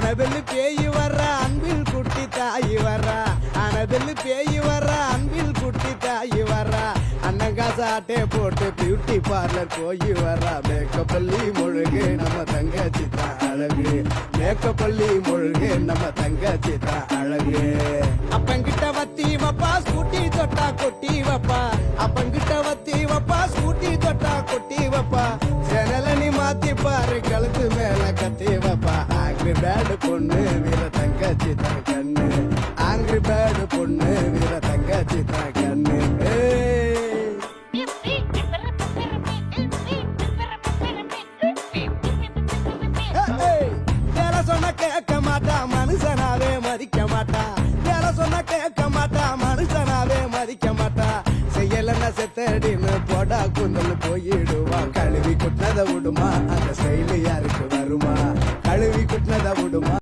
Annabelle பேய் வர்ற அன்பில் குட்டி தாய் வர்றா அனபெல்லு பேய் வர்ற அன்பில் குட்டி தாய் வர்றா அன்னங்காசாட்டே போட்டு பியூட்டி பார்லர் போய் வர்றா மேக்கப்பள்ளி முழுகு நம்ம தங்கச்சி தான் அழகு மேக்கப்பள்ளி முழுகு நம்ம தங்கச்சி தான் அழகு அப்பங்கிட்ட வத்தி வப்பா ஸ்கூட்டி தொட்டா கொட்டி வப்பா அப்பங்கிட்ட வத்தி வப்பா ஸ்கூட்டி தொட்டா கொட்டி வப்பா சேனல நீ மாத்தி பாரு கழுத்து மேல கத்தி வப்பா ஆங்கிரி பேடு பொண்ணு வீர தங்கச்சி தான் கண்ணு ஆங்கிரி பேடு பொண்ணு வீர தங்கச்சி தான் கண்ணு சொன்ன கேட்க மாட்டா மனுஷனாவே மதிக்க மாட்டா வேலை சொன்ன கேட்க மாட்டா மனுஷனாவே மதிக்க மாட்டா செய்யலன்னா செத்தடின்னு போடா குந்தல் போயிடுவா கழுவி குட்டினதை விடுமா அந்த செயலு யாருக்கு வருமா கழுவி குட்டினதை விடுமா